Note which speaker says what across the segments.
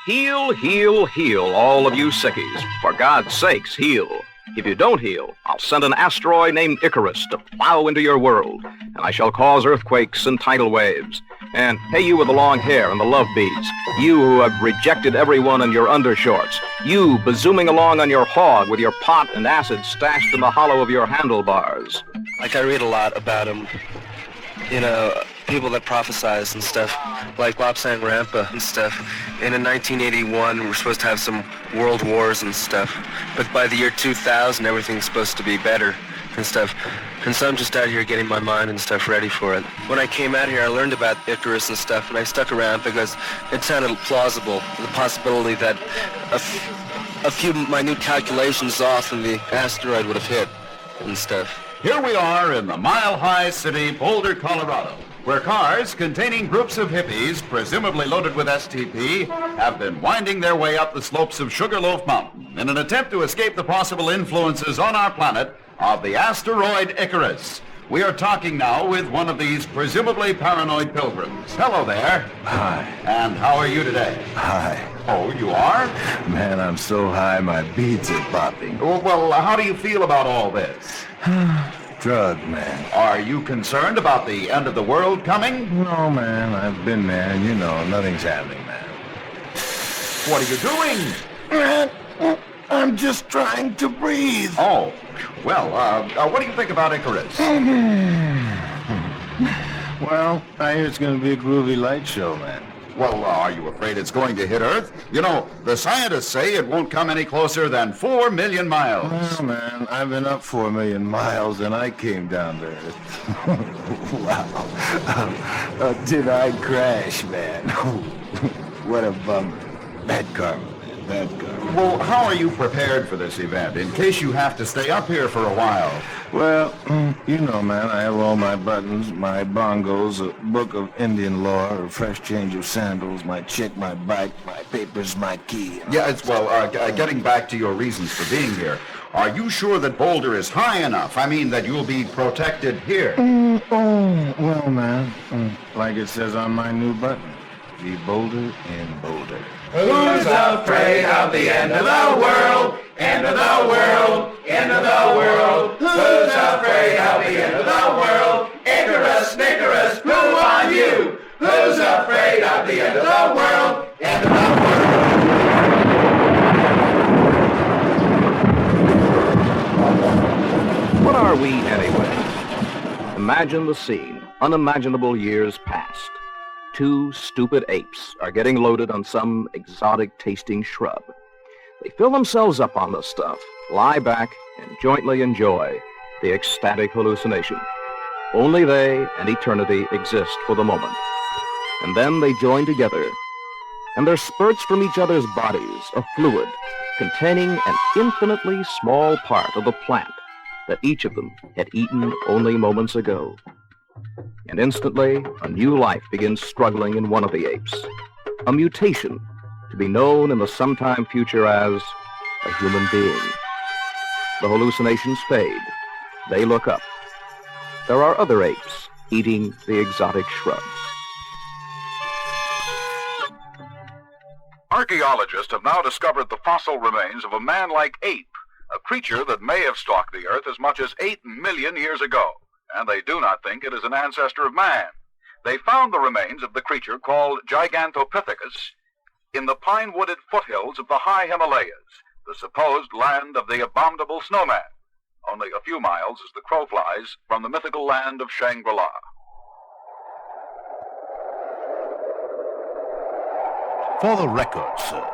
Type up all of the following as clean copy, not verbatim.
Speaker 1: Heal, heal, heal, all of you sickies. For God's sakes, heal. If you don't heal, I'll send an asteroid named Icarus to plow into your world, and I shall cause earthquakes and tidal waves. And hey, you with the long hair and the love beads, you who have rejected everyone in your undershorts, you bazooming along on your hog with your pot and acid stashed in the hollow of your handlebars.
Speaker 2: Like, I read a lot about them, people that prophesize and stuff, like Lobsang Rampa and stuff. And in 1981, we're supposed to have some world wars and stuff. But by the year 2000, everything's supposed to be better and stuff. And so I'm just out here getting my mind and stuff ready for it. When I came out here, I learned about Icarus and stuff, and I stuck around because it sounded plausible, the possibility that a few minute calculations off and the asteroid would have hit and stuff.
Speaker 3: Here we are in the mile-high city, Boulder, Colorado, where cars containing groups of hippies, presumably loaded with STP, have been winding their way up the slopes of Sugarloaf Mountain in an attempt to escape the possible influences on our planet of the asteroid Icarus. We are talking now with one of these presumably paranoid pilgrims. Hello there.
Speaker 4: Hi.
Speaker 3: And how are you today?
Speaker 4: Hi.
Speaker 3: Oh, you are?
Speaker 4: Man, I'm so high my beads are popping.
Speaker 3: Well, how do you feel about all this?
Speaker 4: Drug, man.
Speaker 3: Are you concerned about the end of the world coming?
Speaker 4: No, man. I've been there, and nothing's happening, man.
Speaker 3: What are you doing?
Speaker 4: Man, I'm just trying to breathe.
Speaker 3: Oh, well, what do you think about Icarus?
Speaker 4: Well, I hear it's going to be a groovy light show, man.
Speaker 3: Well, are you afraid it's going to hit Earth? The scientists say it won't come any closer than 4 million miles.
Speaker 4: Well, man, I've been up 4 million miles, and I came down to Earth. Wow. Did I crash, man? What a bummer. Bad karma, man. Bad karma.
Speaker 3: Well, how are you prepared for this event, in case you have to stay up here for a while?
Speaker 4: Well, man, I have all my buttons, my bongos, a book of Indian lore, a fresh change of sandals, my chick, my bike, my papers, my key.
Speaker 3: Yeah, getting back to your reasons for being here, are you sure that Boulder is high enough? I mean, that you'll be protected here?
Speaker 4: Well, man, like it says on my new button, be bolder in Boulder.
Speaker 5: Who's afraid of the end of the world? End of the world, end of the world. Who's afraid of the end of the world? Icarus, Nicarus, who are you? Who's afraid of the end of the world? End of the world.
Speaker 1: What are we anyway? Imagine the scene. Unimaginable years past. 2 stupid apes are getting loaded on some exotic-tasting shrub. They fill themselves up on the stuff, lie back, and jointly enjoy the ecstatic hallucination. Only they and eternity exist for the moment. And then they join together, and there spurts from each other's bodies a fluid containing an infinitely small part of the plant that each of them had eaten only moments ago. And instantly, a new life begins struggling in one of the apes. A mutation to be known in the sometime future as a human being. The hallucinations fade. They look up. There are other apes eating the exotic shrubs.
Speaker 6: Archaeologists have now discovered the fossil remains of a man-like ape, a creature that may have stalked the Earth as much as 8 million years ago. And they do not think it is an ancestor of man. They found the remains of the creature called Gigantopithecus in the pine-wooded foothills of the high Himalayas, the supposed land of the abominable snowman, only a few miles as the crow flies from the mythical land of Shangri-La.
Speaker 7: For the record, sir,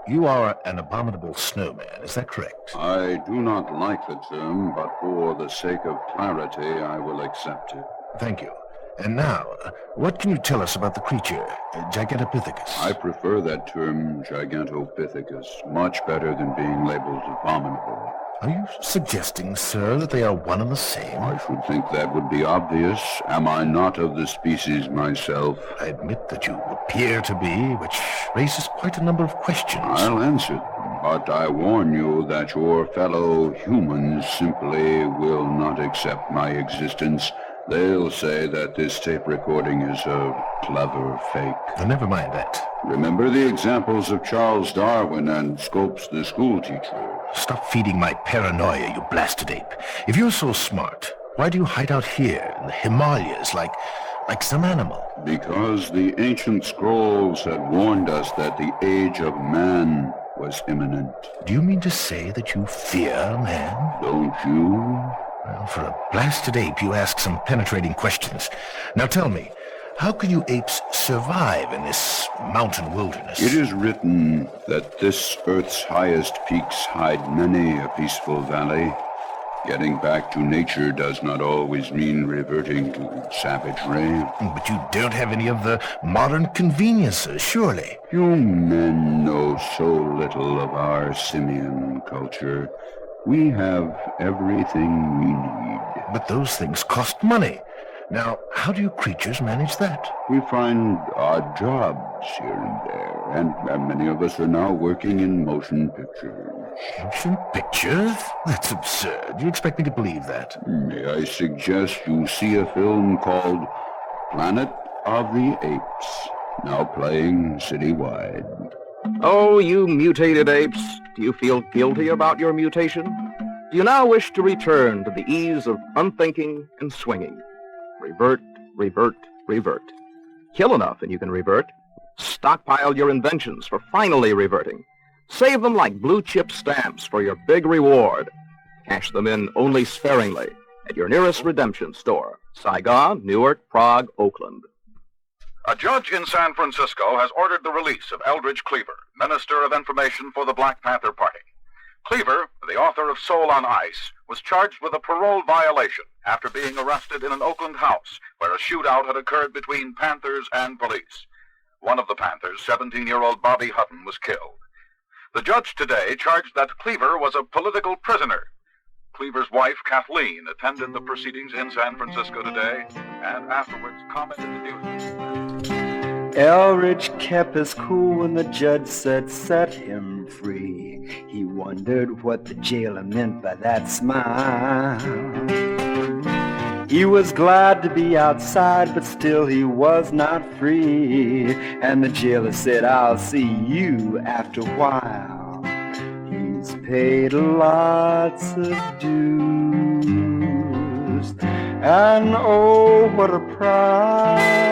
Speaker 7: you are an abominable snowman, is that correct?
Speaker 8: I do not like the term, but for the sake of clarity, I will accept it.
Speaker 7: Thank you. And now, what can you tell us about the creature, Gigantopithecus?
Speaker 8: I prefer that term, Gigantopithecus, much better than being labeled abominable.
Speaker 7: Are you suggesting, sir, that they are one and the same?
Speaker 8: I should think that would be obvious. Am I not of the species myself?
Speaker 7: I admit that you appear to be, which raises quite a number of questions.
Speaker 8: I'll answer them, but I warn you that your fellow humans simply will not accept my existence. They'll say that this tape recording is a clever fake.
Speaker 7: Never mind that.
Speaker 8: Remember the examples of Charles Darwin and Scopes the schoolteacher.
Speaker 7: Stop feeding my paranoia, you blasted ape. If you're so smart, why do you hide out here in the Himalayas like some animal?
Speaker 8: Because the ancient scrolls had warned us that the age of man was imminent.
Speaker 7: Do you mean to say that you fear man?
Speaker 8: Don't you?
Speaker 7: Well, for a blasted ape, you ask some penetrating questions. Now tell me, how can you apes survive in this mountain wilderness?
Speaker 8: It is written that this earth's highest peaks hide many a peaceful valley. Getting back to nature does not always mean reverting to savagery.
Speaker 7: But you don't have any of the modern conveniences, surely.
Speaker 8: You men know so little of our simian culture. We have everything we need.
Speaker 7: But those things cost money. Now, how do you creatures manage that?
Speaker 8: We find odd jobs here and there, and many of us are now working in motion pictures.
Speaker 7: Motion pictures? That's absurd. You expect me to believe that?
Speaker 8: May I suggest you see a film called Planet of the Apes, now playing citywide.
Speaker 1: Oh, you mutated apes, do you feel guilty about your mutation? Do you now wish to return to the ease of unthinking and swinging? Revert, revert, revert. Kill enough and you can revert. Stockpile your inventions for finally reverting. Save them like blue chip stamps for your big reward. Cash them in only sparingly at your nearest redemption store. Saigon, Newark, Prague, Oakland.
Speaker 6: A judge in San Francisco has ordered the release of Eldridge Cleaver, Minister of Information for the Black Panther Party. Cleaver, the author of Soul on Ice, was charged with a parole violation after being arrested in an Oakland house where a shootout had occurred between Panthers and police. One of the Panthers, 17-year-old Bobby Hutton, was killed. The judge today charged that Cleaver was a political prisoner. Cleaver's wife, Kathleen, attended the proceedings in San Francisco today and afterwards commented to news.
Speaker 9: Eldridge kept his cool when the judge said set him free. He wondered what the jailer meant by that smile. He was glad to be outside, but still he was not free. And the jailer said, I'll see you after a while. He's paid lots of dues, and oh, what a price.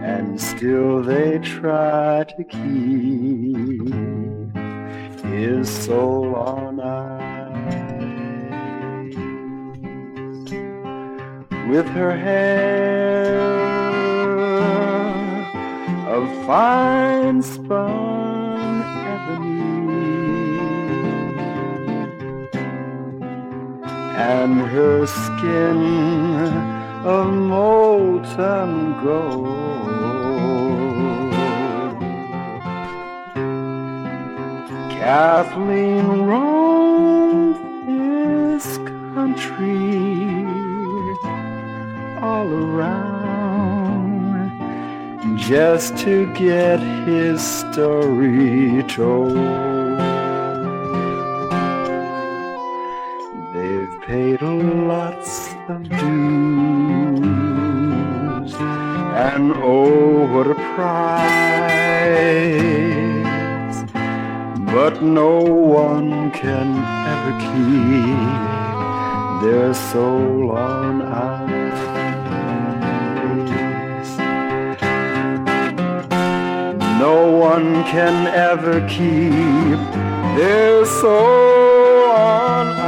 Speaker 9: And still they try to keep his soul on ice. With her hair of fine spun ebony and her skin of molten gold, Kathleen roamed this country all around just to get his story told. They've paid lots of dues, and oh, what a price. But no one can ever keep their soul on ice. No one can ever keep their soul on ice.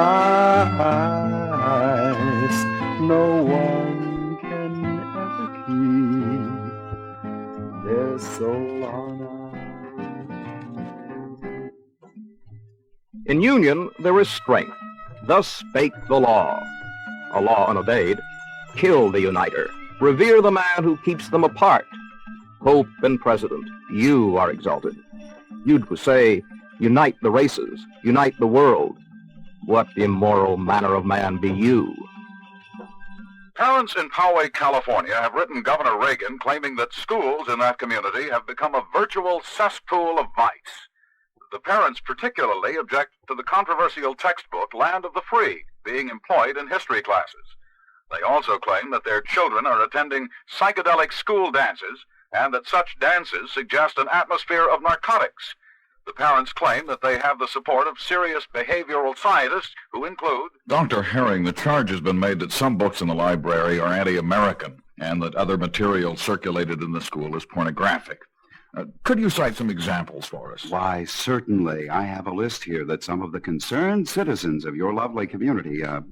Speaker 9: No one can ever keep their soul on ice.
Speaker 1: In union there is strength. Thus spake the law. A law unobeyed. Kill the uniter. Revere the man who keeps them apart. Pope and President, you are exalted. You'd say, unite the races, unite the world. What immoral manner of man be you?
Speaker 6: Parents in Poway, California have written Governor Reagan claiming that schools in that community have become a virtual cesspool of vice. The parents particularly object to the controversial textbook Land of the Free being employed in history classes. They also claim that their children are attending psychedelic school dances and that such dances suggest an atmosphere of narcotics. The parents claim that they have the support of serious behavioral scientists who include...
Speaker 10: Dr. Herring, the charge has been made that some books in the library are anti-American and that other material circulated in the school is pornographic. Could you cite some examples for us?
Speaker 11: Why, certainly. I have a list here that some of the concerned citizens of your lovely community, of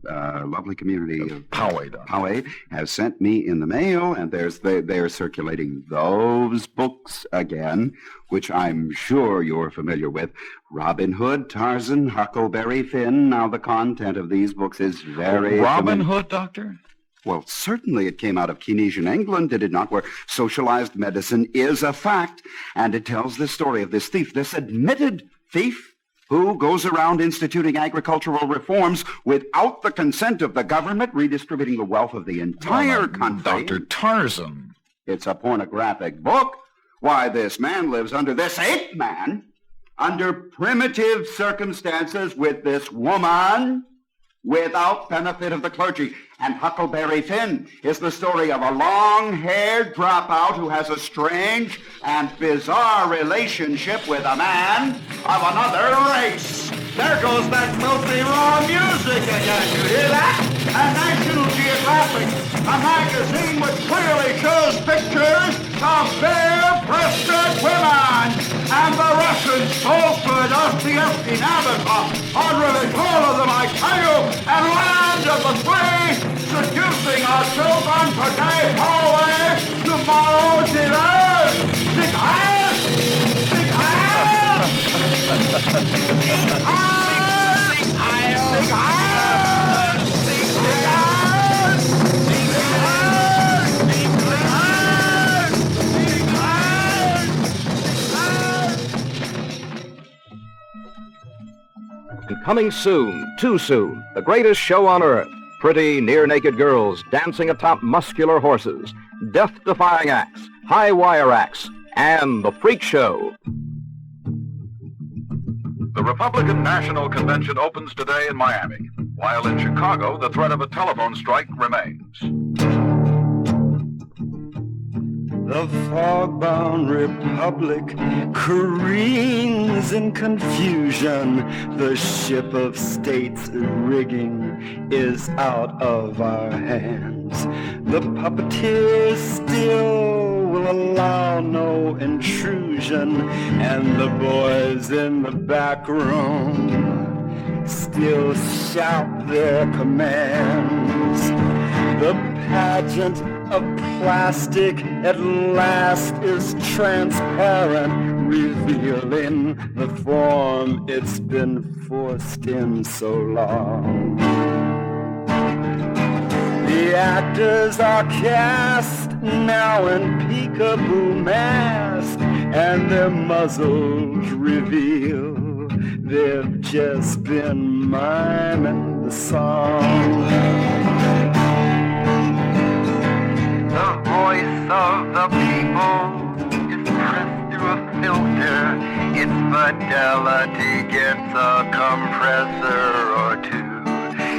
Speaker 11: Poway, have sent me in the mail, and they're circulating those books again, which I'm sure you're familiar with. Robin Hood, Tarzan, Huckleberry Finn. Now, the content of these books is very...
Speaker 10: Robin Hood, Doctor?
Speaker 11: Well, certainly it came out of Keynesian England, did it not, where socialized medicine is a fact. And it tells the story of this thief, this admitted thief, who goes around instituting agricultural reforms without the consent of the government, redistributing the wealth of the entire country.
Speaker 10: Dr. Tarzan.
Speaker 11: It's a pornographic book. Why, this man lives under this ape man, under primitive circumstances with this woman, without benefit of the clergy. And Huckleberry Finn is the story of a long-haired dropout who has a strange and bizarre relationship with a man of another race. There goes that filthy raw music again, you hear that? And National Geographic, a magazine which clearly shows pictures of bare-breasted women. And the Russians stole for Dostoevsky Nabokov, really all of them, I tell you, and Land of the Free, seducing our children today, always, tomorrow, today. Big ass! Big ass! Big ass! Big ass! Big ass! Big ass!
Speaker 1: And coming soon, too soon, the greatest show on earth. Pretty, near-naked girls dancing atop muscular horses, death-defying acts, high-wire acts, and the freak show.
Speaker 6: The Republican National Convention opens today in Miami, while in Chicago, the threat of a telephone strike remains.
Speaker 9: The fog-bound republic careens in confusion. The ship of state's rigging is out of our hands. The puppeteers still will allow no intrusion, and the boys in the back room still shout their commands. The pageant of plastic at last is transparent, revealing the form it's been forced in so long. The actors are cast now in peekaboo masks, and their muzzles reveal they've just been miming the song.
Speaker 12: The voice of the people is pressed through a filter. Its fidelity gets a compressor or two.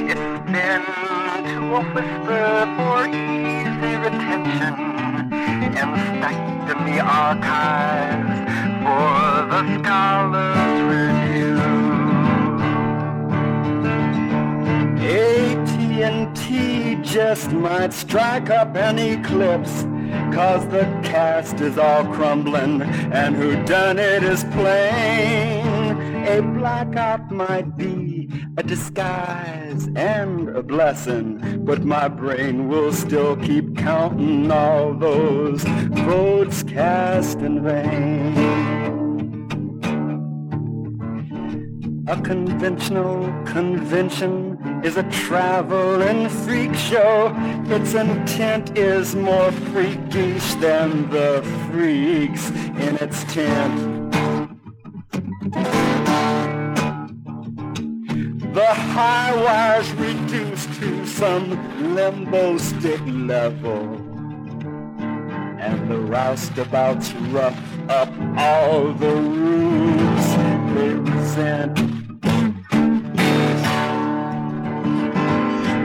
Speaker 12: It's spun to a whisper for easy retention and stacked in the archives for the scholars' review. AT&T just might strike up an eclipse, 'cause the cast is all crumbling and whodunit is plain. A blackout might be a disguise and a blessing, but my brain will still keep counting all those votes cast in vain. A conventional convention is a traveling freak show. Its intent is more freakish than the freaks in its tent. The high wires reduced to some limbo stick level, and the roustabouts rough up all the rules they resent.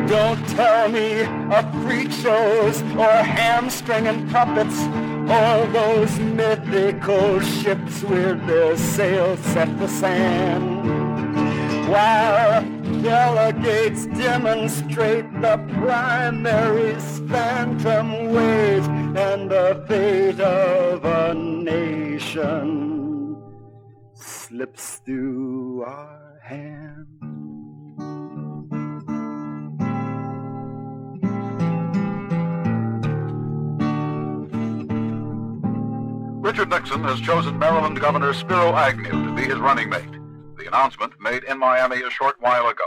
Speaker 12: Don't tell me of freak shows or hamstringing puppets or those mythical ships with their sails set for sand, while delegates demonstrate the primary's phantom wage and the fate of a nation slips through our hands.
Speaker 6: Richard Nixon has chosen Maryland Governor Spiro Agnew to be his running mate. The announcement made in Miami a short while ago.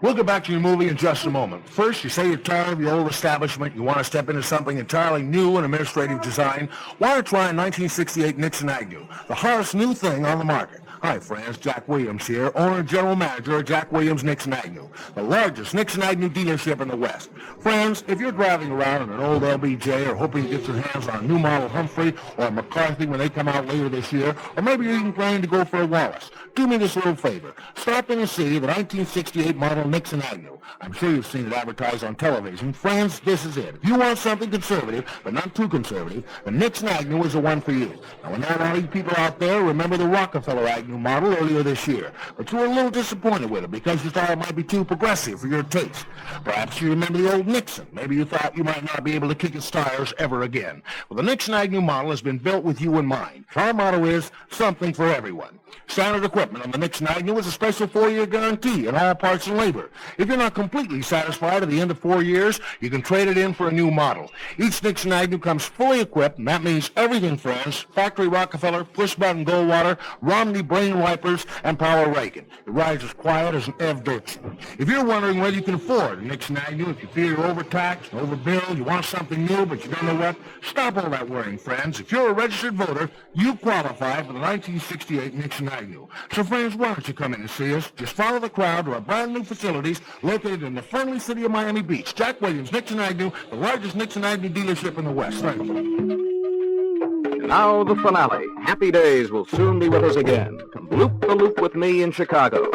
Speaker 7: We'll get back to your movie in just a moment. First, you say you're tired of your old establishment. You want to step into something entirely new in administrative design. Why not try 1968 Nixon Agnew, the hottest new thing on the market? Hi, friends. Jack Williams here, owner and general manager of Jack Williams Nixon Agnew, the largest Nixon Agnew dealership in the West. Friends, if you're driving around in an old LBJ or hoping to get your hands on a new model Humphrey or McCarthy when they come out later this year, or maybe you're even planning to go for a Wallace, do me this little favor. Stop in and see the 1968 model Nixon Agnew. I'm sure you've seen it advertised on television. Friends, this is it. If you want something conservative, but not too conservative, the Nixon Agnew is the one for you. Now, when not all you people out there remember the Rockefeller Agnew model earlier this year, but you were a little disappointed with it because you thought it might be too progressive for your taste. Perhaps you remember the old Nixon. Maybe you thought you might not be able to kick its tires ever again. Well, the Nixon Agnew model has been built with you in mind. Our motto is something for everyone. Standard equipment on the Nixon Agnew is a special 4-year guarantee on all parts and labor. If you're not completely satisfied at the end of 4 years, you can trade it in for a new model. Each Nixon Agnew comes fully equipped, and that means everything, friends. Factory Rockefeller, push-button Goldwater, Romney brain wipers, and power Reagan. It rides as quiet as an Ev Dirksen. If you're wondering whether you can afford a Nixon Agnew, if you feel you're overtaxed, overbilled, you want something new, but you don't know what, stop all that worrying, friends. If you're a registered voter, you qualify for the 1968 Nixon Agnew. So, friends, why don't you come in and see us? Just follow the crowd to our brand new facilities located in the friendly city of Miami Beach. Jack Williams, Nixon Agnew, the largest Nixon Agnew dealership in the West. Thank you.
Speaker 1: And now the finale. Happy days will soon be with us again. Come loop the loop with me in Chicago.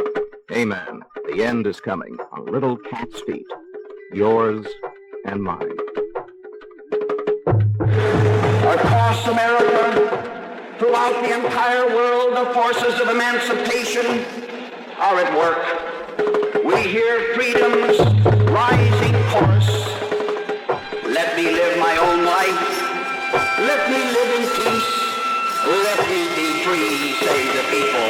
Speaker 1: Amen. The end is coming on little cat's feet. Yours and mine.
Speaker 11: Across America, throughout the entire world, the forces of emancipation are at work. We hear freedom's rising chorus. Let me live my own life. Let me live in peace. Let me be free, say the people.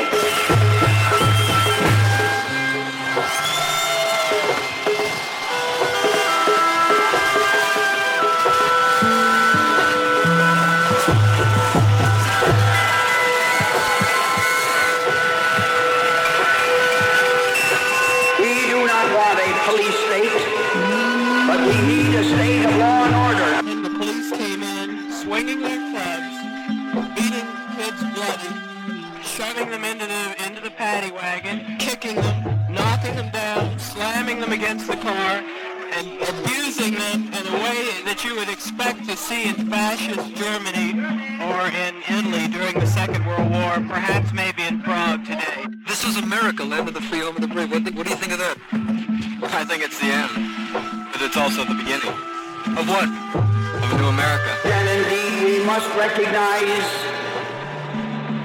Speaker 11: Police state, but we need a state of law and order.
Speaker 13: And the police came in, swinging their clubs, beating kids bloody, shoving them into the paddy wagon, kicking them, knocking them down, slamming them against the car, and abusing them in a way that you would expect to see in fascist Germany or in Italy during the Second World War, perhaps maybe in Prague today.
Speaker 2: This is America, land of the free, home of the brave. What do you think of that? I think it's the end, but it's also the beginning. Of what? Of a new America.
Speaker 11: And indeed, we must recognize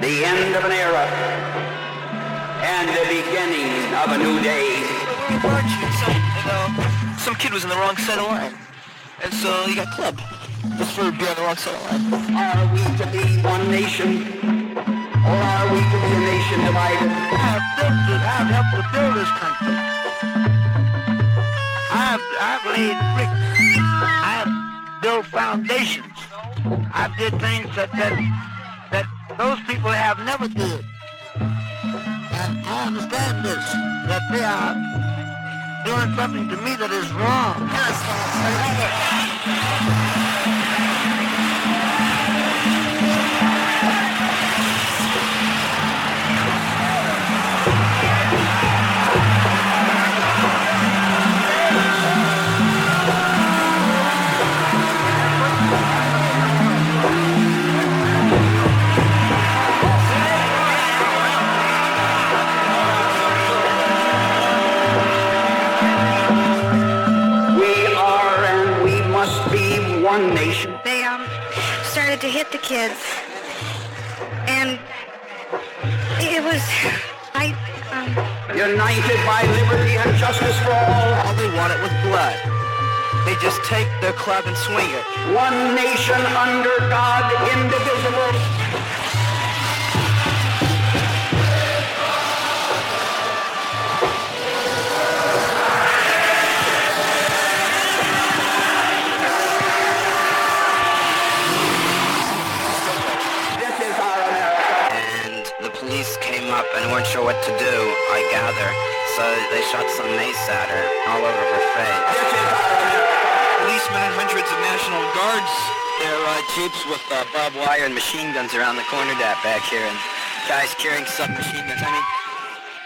Speaker 11: the end of an era and the beginning of a new day.
Speaker 2: Some kid was in the wrong side of line, and so he got clubbed. Just for being on the wrong side of line.
Speaker 11: Are we to be one nation, or are we to be a nation divided?
Speaker 13: I've helped to build this country. I've laid bricks. I've built foundations. I did things that those people have never did. And I understand this, that they are doing something to me that is wrong.
Speaker 14: started to hit the kids. And it was,
Speaker 11: United by liberty and justice for all.
Speaker 13: All they wanted was blood. They just take their club and swing it.
Speaker 11: One nation under God, indivisible.
Speaker 13: Police came up and weren't sure what to do, I gather, so they shot some mace at her all over her face. Policemen and hundreds of National Guards, their jeeps with barbed wire and machine guns around the corner back here, and guys carrying submachine guns. I mean,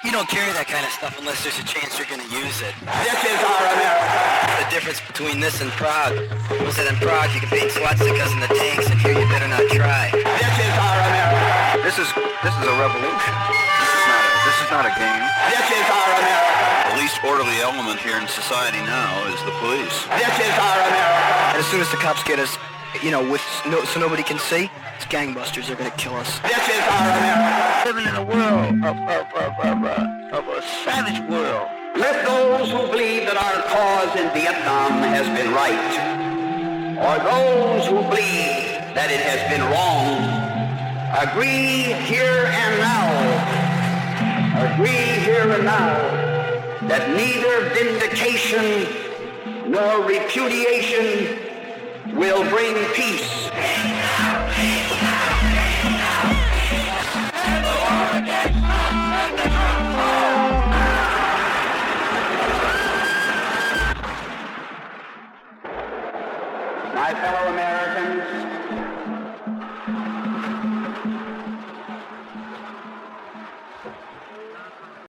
Speaker 13: you don't carry that kind of stuff unless there's a chance you're going to use it.
Speaker 11: This is our America.
Speaker 13: The difference between this and Prague was that in Prague you can paint swastikas in the tanks, and here you better not try.
Speaker 11: This is our America.
Speaker 6: This is a revolution. This is not a game.
Speaker 11: This is our America.
Speaker 6: The least orderly element here in society now is the police.
Speaker 11: This is our America.
Speaker 13: And as soon as the cops get us, so nobody can see, it's gangbusters are gonna kill us.
Speaker 11: This is our America.
Speaker 13: Living in a world of a savage world.
Speaker 11: Let those who believe that our cause in Vietnam has been right, or those who believe that it has been wrong, agree here and now that neither vindication nor repudiation will bring peace.